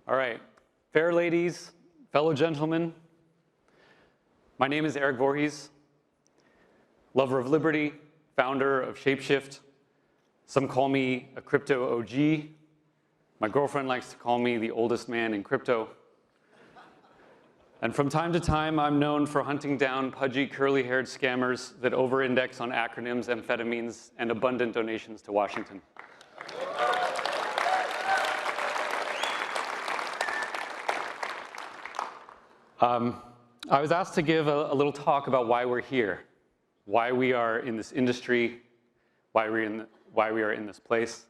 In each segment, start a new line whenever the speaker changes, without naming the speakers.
All right, fair ladies, fellow gentlemen, my name is Erik Voorhees, lover of liberty, founder of Shapeshift. Some call me a crypto OG. My girlfriend likes to call me the oldest man in crypto. And from time to time, I'm known for hunting down pudgy, curly-haired scammers that over-index on acronyms, amphetamines, and abundant donations to Washington. I was asked to give a little talk about why we're here, why we are in this industry, why we are in this place.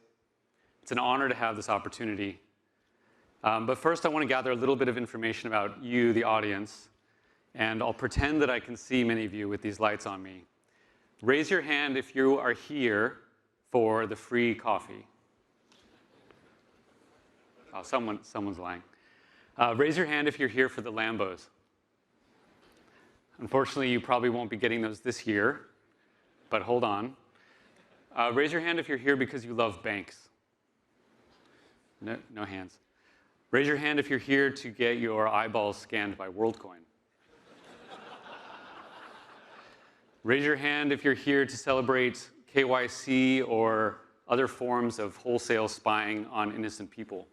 It's an honor to have this opportunity. But first, I want to gather a little bit of information about you, the audience, and I'll pretend that I can see many of you with these lights on me. Raise your hand if you are here for the free coffee. Oh, someone's lying. Raise your hand if you're here for the Lambos. Unfortunately, you probably won't be getting those this year, but hold on. Raise your hand if you're here because you love banks. No hands. Raise your hand if you're here to get your eyeballs scanned by WorldCoin. Raise your hand if you're here to celebrate KYC or other forms of wholesale spying on innocent people.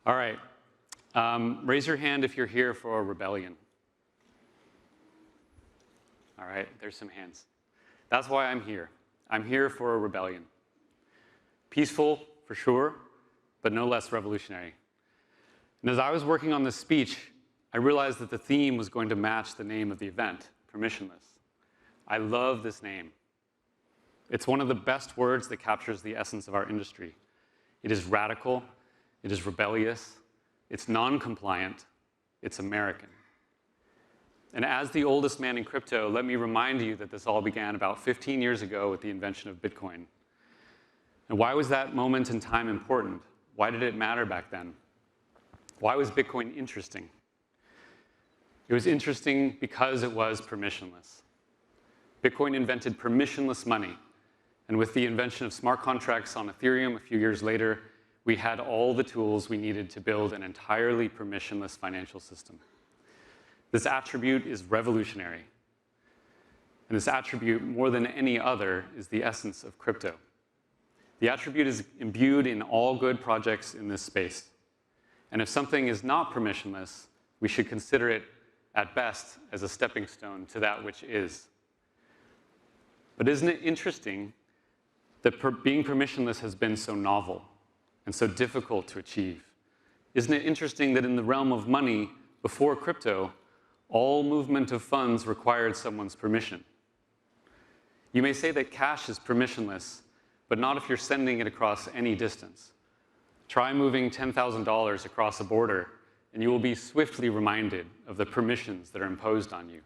All right, raise your hand if you're here for a rebellion. All right, there's some hands. That's why I'm here. I'm here for a rebellion. Peaceful, for sure, but no less revolutionary. And as I was working on this speech, I realized that the theme was going to match the name of the event, Permissionless. I love this name. It's one of the best words that captures the essence of our industry. It is radical. It is rebellious, it's non-compliant, it's American. And as the oldest man in crypto, let me remind you that this all began about 15 years ago with the invention of Bitcoin. And why was that moment in time important? Why did it matter back then? Why was Bitcoin interesting? It was interesting because it was permissionless. Bitcoin invented permissionless money. And with the invention of smart contracts on Ethereum a few years later, we had all the tools we needed to build an entirely permissionless financial system. This attribute is revolutionary. And this attribute, more than any other, is the essence of crypto. The attribute is imbued in all good projects in this space. And if something is not permissionless, we should consider it, at best, as a stepping stone to that which is. But isn't it interesting that being permissionless has been so novel and so difficult to achieve? Isn't it interesting that in the realm of money, before crypto, all movement of funds required someone's permission? You may say that cash is permissionless, but not if you're sending it across any distance. Try moving $10,000 across a border, and you will be swiftly reminded of the permissions that are imposed on you.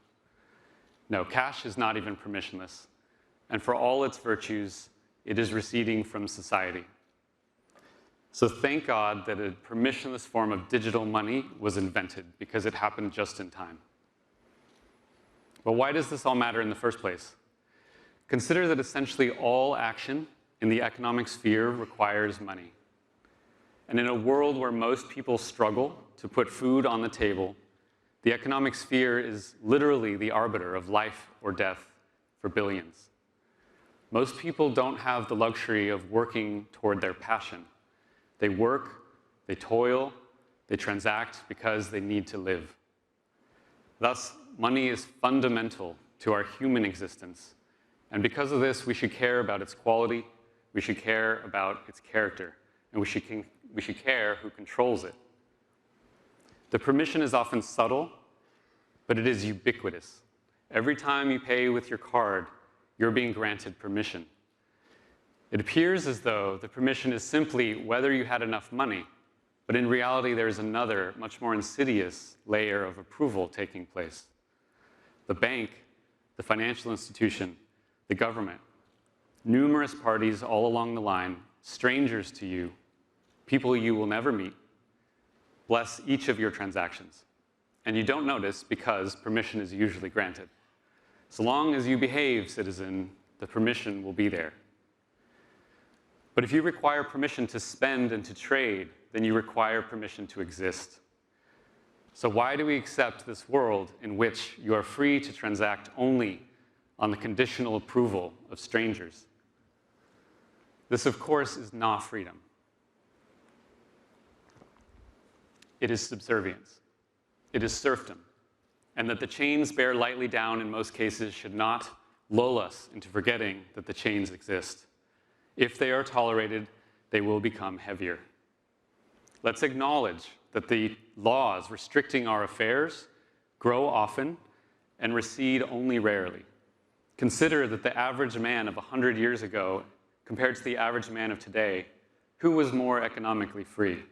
No, cash is not even permissionless, and for all its virtues, it is receding from society. So thank God that a permissionless form of digital money was invented, because it happened just in time. But why does this all matter in the first place? Consider that essentially all action in the economic sphere requires money. And in a world where most people struggle to put food on the table, the economic sphere is literally the arbiter of life or death for billions. Most people don't have the luxury of working toward their passion. They work, they toil, they transact because they need to live. Thus, money is fundamental to our human existence. And because of this, we should care about its quality, we should care about its character, and we should care who controls it. The permission is often subtle, but it is ubiquitous. Every time you pay with your card, you're being granted permission. It appears as though the permission is simply whether you had enough money, but in reality, there is another, much more insidious layer of approval taking place. The bank, the financial institution, the government, numerous parties all along the line, strangers to you, people you will never meet, bless each of your transactions. And you don't notice because permission is usually granted. So long as you behave, citizen, the permission will be there. But if you require permission to spend and to trade, then you require permission to exist. So why do we accept this world in which you are free to transact only on the conditional approval of strangers? This, of course, is not freedom. It is subservience. It is serfdom. And that the chains bear lightly down in most cases should not lull us into forgetting that the chains exist. If they are tolerated, they will become heavier. Let's acknowledge that the laws restricting our affairs grow often and recede only rarely. Consider that the average man of 100 years ago compared to the average man of today, who was more economically free?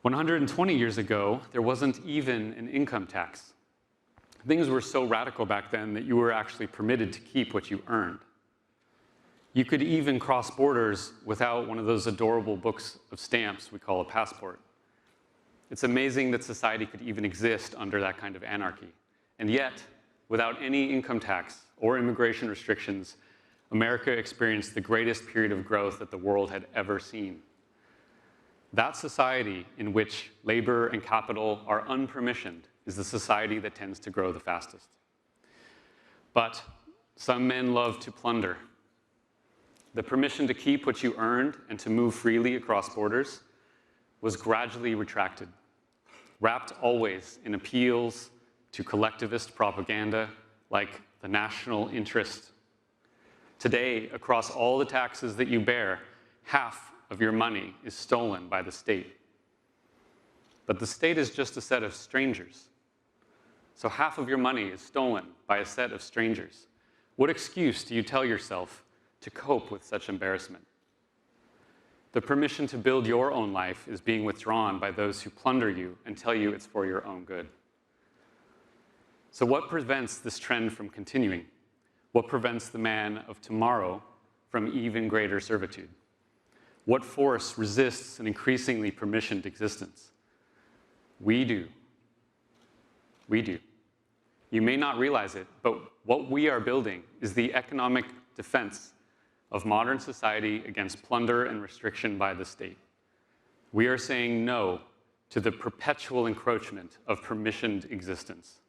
120 years ago, there wasn't even an income tax. Things were so radical back then that you were actually permitted to keep what you earned. You could even cross borders without one of those adorable books of stamps we call a passport. It's amazing that society could even exist under that kind of anarchy. And yet, without any income tax or immigration restrictions, America experienced the greatest period of growth that the world had ever seen. That society in which labor and capital are unpermissioned is the society that tends to grow the fastest. But some men love to plunder. The permission to keep what you earned and to move freely across borders was gradually retracted, wrapped always in appeals to collectivist propaganda like the national interest. Today, across all the taxes that you bear, half of your money is stolen by the state. But the state is just a set of strangers. So half of your money is stolen by a set of strangers. What excuse do you tell yourself to cope with such embarrassment? The permission to build your own life is being withdrawn by those who plunder you and tell you it's for your own good. So what prevents this trend from continuing? What prevents the man of tomorrow from even greater servitude? What force resists an increasingly permissioned existence? We do. We do. You may not realize it, but what we are building is the economic defense of modern society against plunder and restriction by the state. We are saying no to the perpetual encroachment of permissioned existence.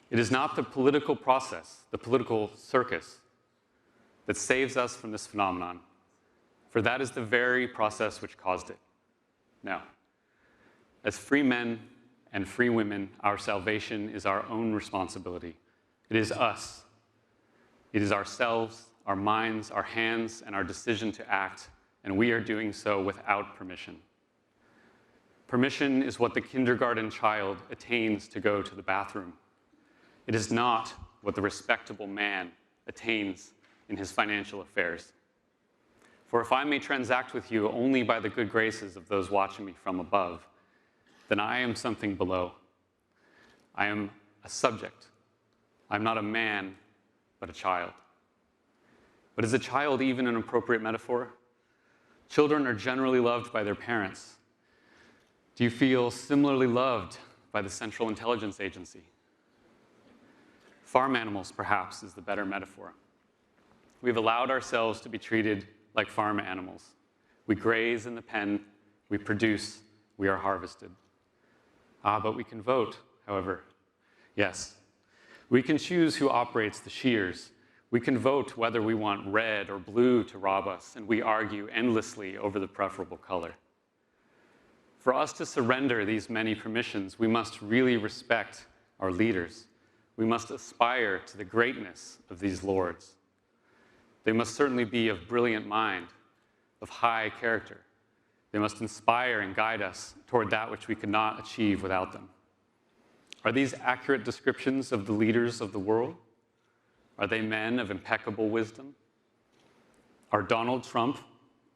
It is not the political process, the political circus, that saves us from this phenomenon, for that is the very process which caused it. No. As free men and free women, our salvation is our own responsibility. It is us. It is ourselves, our minds, our hands, and our decision to act, and we are doing so without permission. Permission is what the kindergarten child attains to go to the bathroom. It is not what the respectable man attains in his financial affairs. For if I may transact with you only by the good graces of those watching me from above, then I am something below. I am a subject. I'm not a man, but a child. But is a child even an appropriate metaphor? Children are generally loved by their parents. Do you feel similarly loved by the Central Intelligence Agency? Farm animals, perhaps, is the better metaphor. We've allowed ourselves to be treated like farm animals. We graze in the pen, we produce, we are harvested. But we can vote, however. Yes, we can choose who operates the shears. We can vote whether we want red or blue to rob us, and we argue endlessly over the preferable color. For us to surrender these many permissions, we must really respect our leaders. We must aspire to the greatness of these lords. They must certainly be of brilliant mind, of high character. They must inspire and guide us toward that which we could not achieve without them. Are these accurate descriptions of the leaders of the world? Are they men of impeccable wisdom? Are Donald Trump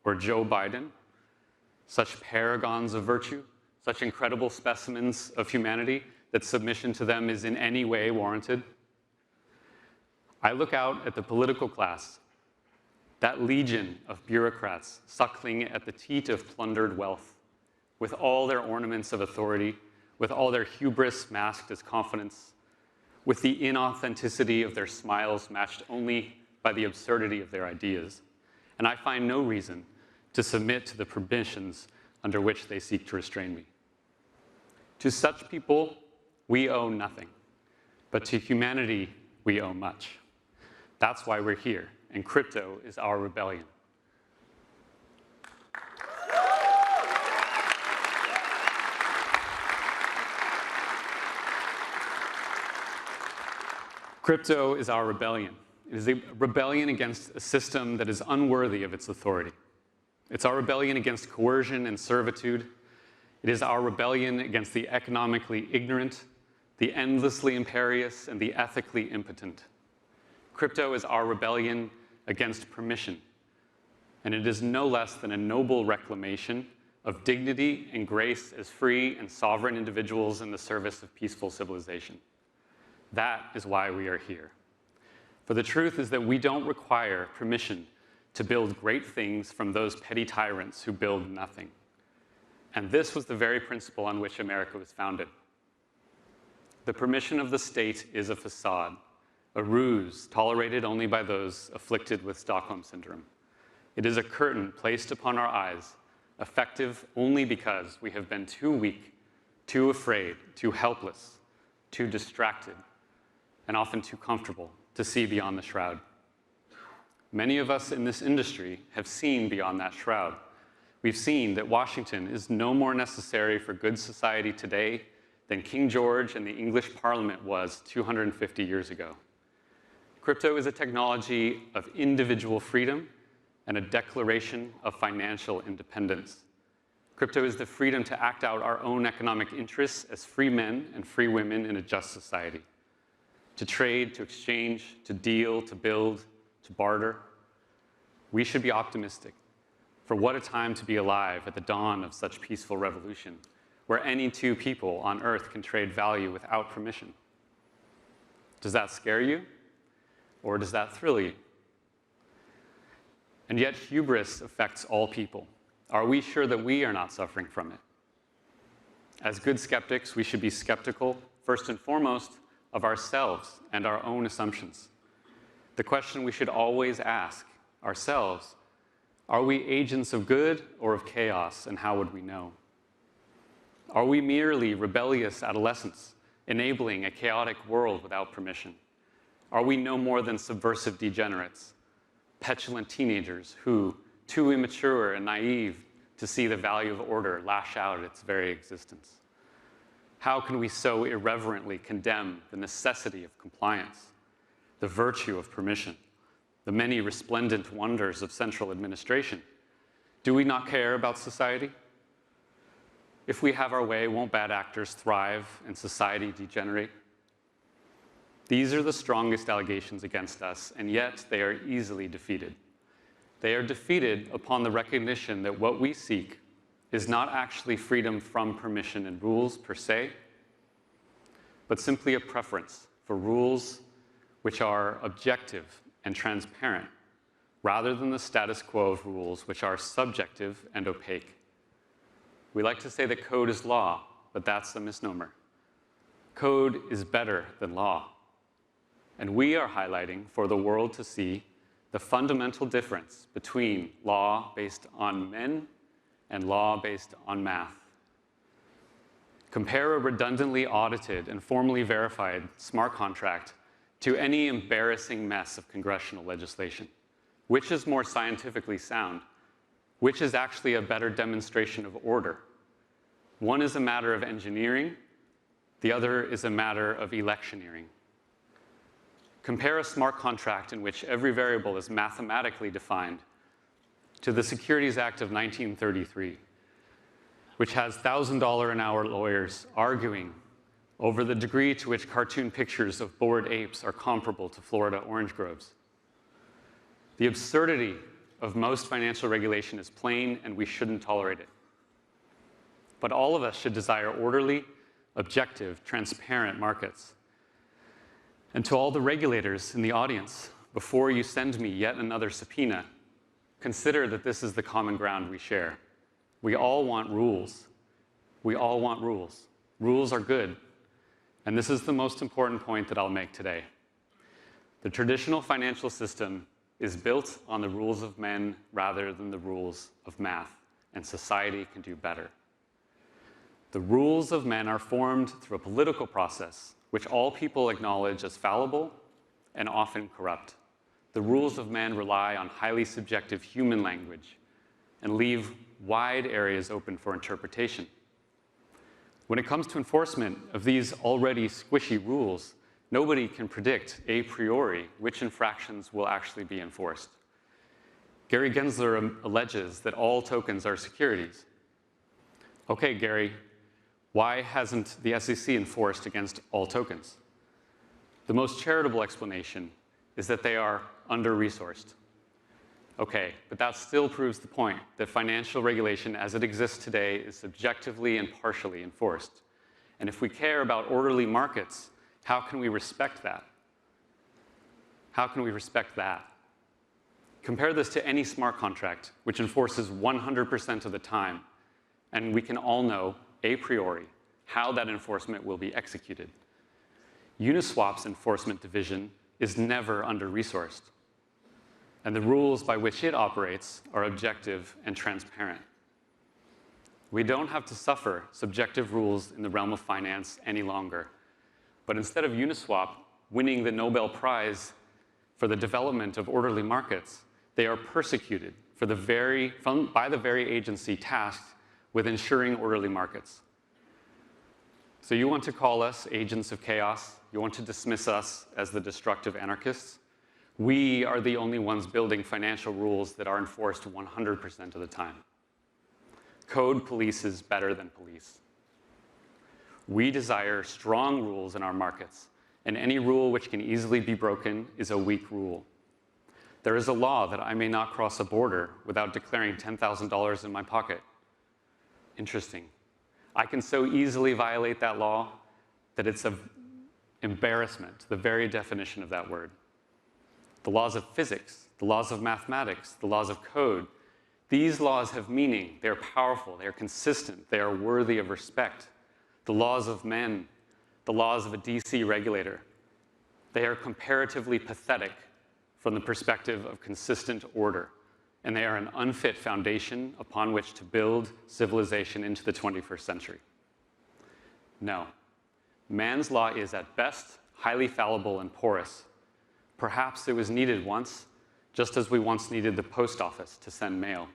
or Joe Biden such paragons of virtue, such incredible specimens of humanity that submission to them is in any way warranted? I look out at the political class, that legion of bureaucrats suckling at the teat of plundered wealth, with all their ornaments of authority, with all their hubris masked as confidence, with the inauthenticity of their smiles matched only by the absurdity of their ideas. and I find no reason to submit to the permissions under which they seek to restrain me. To such people, we owe nothing, but to humanity, we owe much. That's why we're here, and crypto is our rebellion. Crypto is our rebellion. It is a rebellion against a system that is unworthy of its authority. It's our rebellion against coercion and servitude. It is our rebellion against the economically ignorant, the endlessly imperious, and the ethically impotent. Crypto is our rebellion against permission, and it is no less than a noble reclamation of dignity and grace as free and sovereign individuals in the service of peaceful civilization. That is why we are here. For the truth is that we don't require permission to build great things from those petty tyrants who build nothing. And this was the very principle on which America was founded. The permission of the state is a facade, a ruse tolerated only by those afflicted with Stockholm Syndrome. It is a curtain placed upon our eyes, effective only because we have been too weak, too afraid, too helpless, too distracted, and often too comfortable to see beyond the shroud. Many of us in this industry have seen beyond that shroud. We've seen that Washington is no more necessary for good society today than King George and the English Parliament was 250 years ago. Crypto is a technology of individual freedom and a declaration of financial independence. Crypto is the freedom to act out our own economic interests as free men and free women in a just society. To trade, to exchange, to deal, to build, to barter. We should be optimistic. For what a time to be alive at the dawn of such peaceful revolution, where any two people on Earth can trade value without permission. Does that scare you? Or does that thrill you? And yet hubris affects all people. Are we sure that we are not suffering from it? As good skeptics, we should be skeptical, first and foremost, of ourselves and our own assumptions. The question we should always ask ourselves, are we agents of good or of chaos, and how would we know? Are we merely rebellious adolescents, enabling a chaotic world without permission? Are we no more than subversive degenerates, petulant teenagers who, too immature and naive to see the value of order, lash out at its very existence? How can we so irreverently condemn the necessity of compliance, the virtue of permission, the many resplendent wonders of central administration? Do we not care about society? If we have our way, won't bad actors thrive and society degenerate? These are the strongest allegations against us, and yet they are easily defeated. They are defeated upon the recognition that what we seek is not actually freedom from permission and rules per se, but simply a preference for rules which are objective and transparent, rather than the status quo of rules which are subjective and opaque. We like to say that code is law, but that's a misnomer. Code is better than law. And we are highlighting for the world to see the fundamental difference between law based on men and law based on math. Compare a redundantly audited and formally verified smart contract to any embarrassing mess of congressional legislation. Which is more scientifically sound? Which is actually a better demonstration of order? One is a matter of engineering, the other is a matter of electioneering. Compare a smart contract in which every variable is mathematically defined to the Securities Act of 1933, which has $1,000 an hour lawyers arguing over the degree to which cartoon pictures of bored apes are comparable to Florida orange groves. The absurdity of most financial regulation is plain, and we shouldn't tolerate it. But all of us should desire orderly, objective, transparent markets. And to all the regulators in the audience, before you send me yet another subpoena, consider that this is the common ground we share. We all want rules. We all want rules. Rules are good. And this is the most important point that I'll make today. The traditional financial system is built on the rules of men rather than the rules of math, and society can do better. The rules of men are formed through a political process, which all people acknowledge as fallible and often corrupt. The rules of men rely on highly subjective human language and leave wide areas open for interpretation. When it comes to enforcement of these already squishy rules, nobody can predict a priori which infractions will actually be enforced. Gary Gensler alleges that all tokens are securities. Okay, Gary, why hasn't the SEC enforced against all tokens? The most charitable explanation is that they are under-resourced. Okay, but that still proves the point that financial regulation as it exists today is subjectively and partially enforced. And if we care about orderly markets, how can we respect that? How can we respect that? Compare this to any smart contract, which enforces 100% of the time, and we can all know, a priori, how that enforcement will be executed. Uniswap's enforcement division is never under-resourced, and the rules by which it operates are objective and transparent. We don't have to suffer subjective rules in the realm of finance any longer. But instead of Uniswap winning the Nobel Prize for the development of orderly markets, they are persecuted by the very agency tasked with ensuring orderly markets. So you want to call us agents of chaos? You want to dismiss us as the destructive anarchists? We are the only ones building financial rules that are enforced 100% of the time. Code polices better than police. We desire strong rules in our markets, and any rule which can easily be broken is a weak rule. There is a law that I may not cross a border without declaring $10,000 in my pocket. Interesting. I can so easily violate that law that it's an embarrassment, the very definition of that word. The laws of physics, the laws of mathematics, the laws of code, these laws have meaning. They're powerful, they're consistent, they are worthy of respect. The laws of men, the laws of a DC regulator, they are comparatively pathetic from the perspective of consistent order, and they are an unfit foundation upon which to build civilization into the 21st century. No, man's law is at best highly fallible and porous. Perhaps it was needed once, just as we once needed the post office to send mail.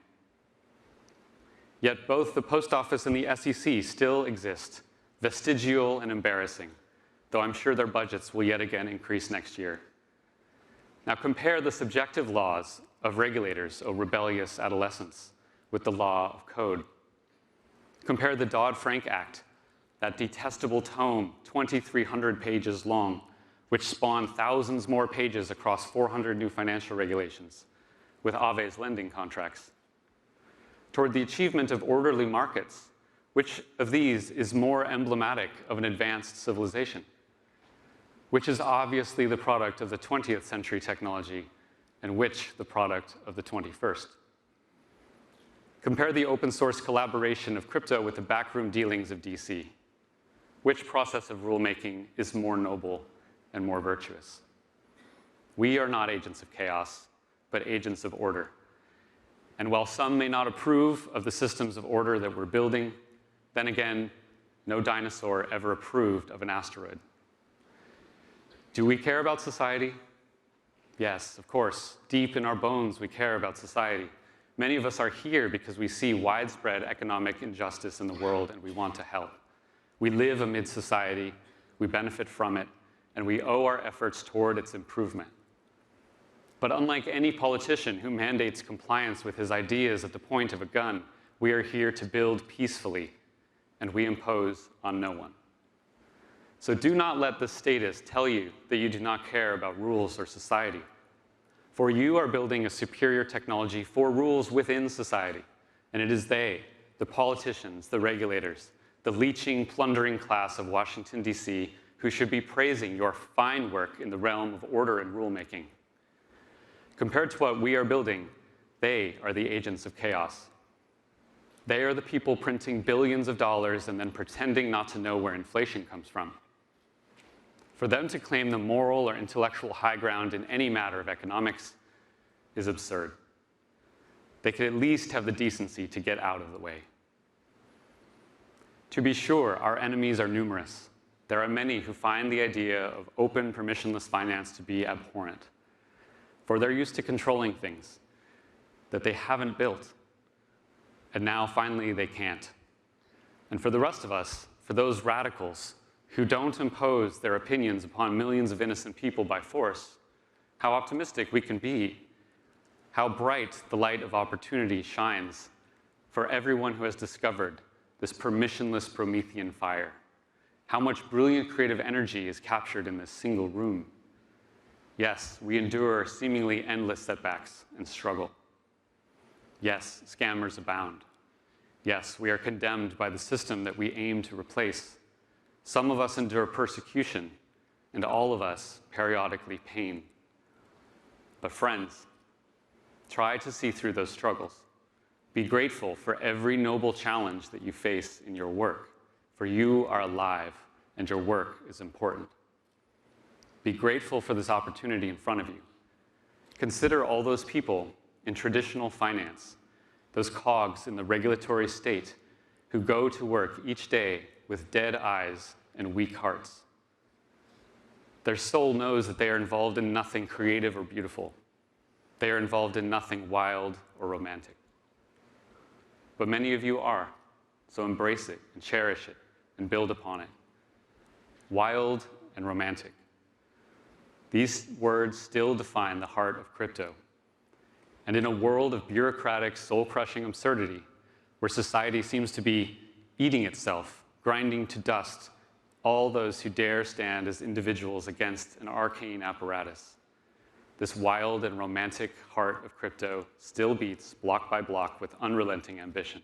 Yet both the post office and the SEC still exist, vestigial and embarrassing, though I'm sure their budgets will yet again increase next year. Now compare the subjective laws of regulators, O rebellious adolescents, with the law of code. Compare the Dodd-Frank Act, that detestable tome, 2,300 pages long, which spawned thousands more pages across 400 new financial regulations, with Ave's lending contracts. Toward the achievement of orderly markets, which of these is more emblematic of an advanced civilization? Which is obviously the product of the 20th century technology, and which the product of the 21st? Compare the open source collaboration of crypto with the backroom dealings of DC. Which process of rulemaking is more noble and more virtuous? We are not agents of chaos, but agents of order. And while some may not approve of the systems of order that we're building, then again, no dinosaur ever approved of an asteroid. Do we care about society? Yes, of course. Deep in our bones, we care about society. Many of us are here because we see widespread economic injustice in the world and we want to help. We live amid society, we benefit from it, and we owe our efforts toward its improvement. But unlike any politician who mandates compliance with his ideas at the point of a gun, we are here to build peacefully, and we impose on no one. So do not let the status tell you that you do not care about rules or society. For you are building a superior technology for rules within society, and it is they, the politicians, the regulators, the leeching, plundering class of Washington, D.C., who should be praising your fine work in the realm of order and rulemaking. Compared to what we are building, they are the agents of chaos. They are the people printing billions of dollars and then pretending not to know where inflation comes from. For them to claim the moral or intellectual high ground in any matter of economics, is absurd. They could at least have the decency to get out of the way. To be sure, our enemies are numerous. There are many who find the idea of open, permissionless finance to be abhorrent, for they're used to controlling things that they haven't built, and now finally they can't. And for the rest of us, for those radicals who don't impose their opinions upon millions of innocent people by force, how optimistic we can be, how bright the light of opportunity shines for everyone who has discovered this permissionless Promethean fire. How much brilliant creative energy is captured in this single room. Yes, we endure seemingly endless setbacks and struggle. Yes, scammers abound. Yes, we are condemned by the system that we aim to replace. Some of us endure persecution, and all of us periodically pain. But friends, try to see through those struggles. Be grateful for every noble challenge that you face in your work, for you are alive and your work is important. Be grateful for this opportunity in front of you. Consider all those people in traditional finance, those cogs in the regulatory state who go to work each day with dead eyes and weak hearts. Their soul knows that they are involved in nothing creative or beautiful. They are involved in nothing wild or romantic. But many of you are, so embrace it and cherish it and build upon it. Wild and romantic. These words still define the heart of crypto. And in a world of bureaucratic, soul-crushing absurdity, where society seems to be eating itself, grinding to dust all those who dare stand as individuals against an arcane apparatus, this wild and romantic heart of crypto still beats block by block with unrelenting ambition.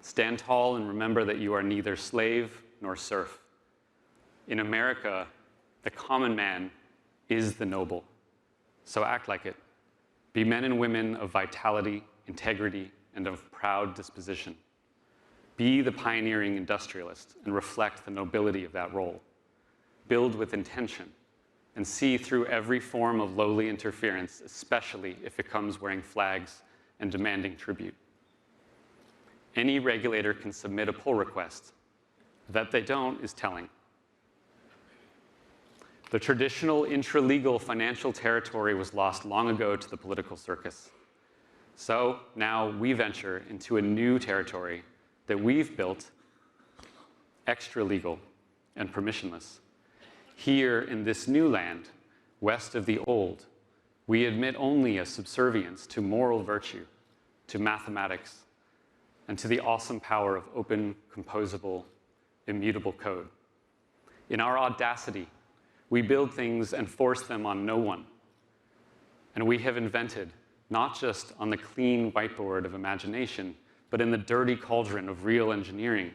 Stand tall and remember that you are neither slave nor serf. In America, the common man is the noble. So act like it. Be men and women of vitality, integrity, and of proud disposition. Be the pioneering industrialist and reflect the nobility of that role. Build with intention and see through every form of lowly interference, especially if it comes wearing flags and demanding tribute. Any regulator can submit a pull request. That they don't is telling. The traditional intralegal financial territory was lost long ago to the political circus. So now we venture into a new territory that we've built, extra-legal and permissionless. Here in this new land, west of the old, we admit only a subservience to moral virtue, to mathematics, and to the awesome power of open, composable, immutable code. In our audacity, we build things and force them on no one. And we have invented, not just on the clean whiteboard of imagination, but in the dirty cauldron of real engineering,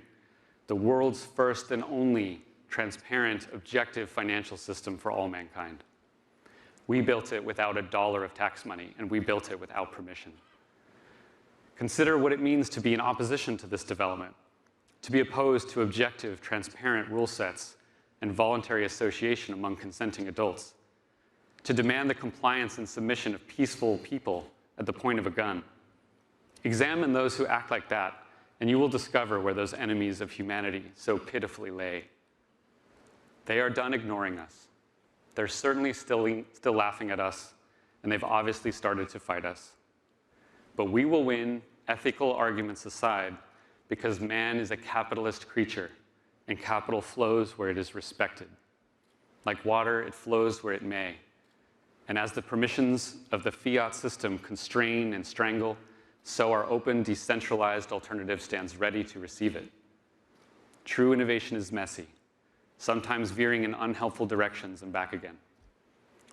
the world's first and only transparent, objective financial system for all mankind. We built it without $1 of tax money, and we built it without permission. Consider what it means to be in opposition to this development, to be opposed to objective, transparent rule sets and voluntary association among consenting adults, to demand the compliance and submission of peaceful people at the point of a gun. Examine those who act like that, and you will discover where those enemies of humanity so pitifully lay. They are done ignoring us. They're certainly still laughing at us, and they've obviously started to fight us. But we will win, ethical arguments aside, because man is a capitalist creature, and capital flows where it is respected. Like water, it flows where it may. And as the permissions of the fiat system constrain and strangle, so our open, decentralized alternative stands ready to receive it. True innovation is messy, sometimes veering in unhelpful directions and back again.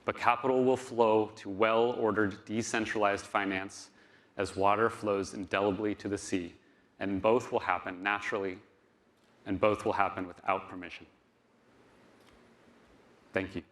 But capital will flow to well-ordered, decentralized finance as water flows indelibly to the sea, and both will happen naturally, and both will happen without permission. Thank you.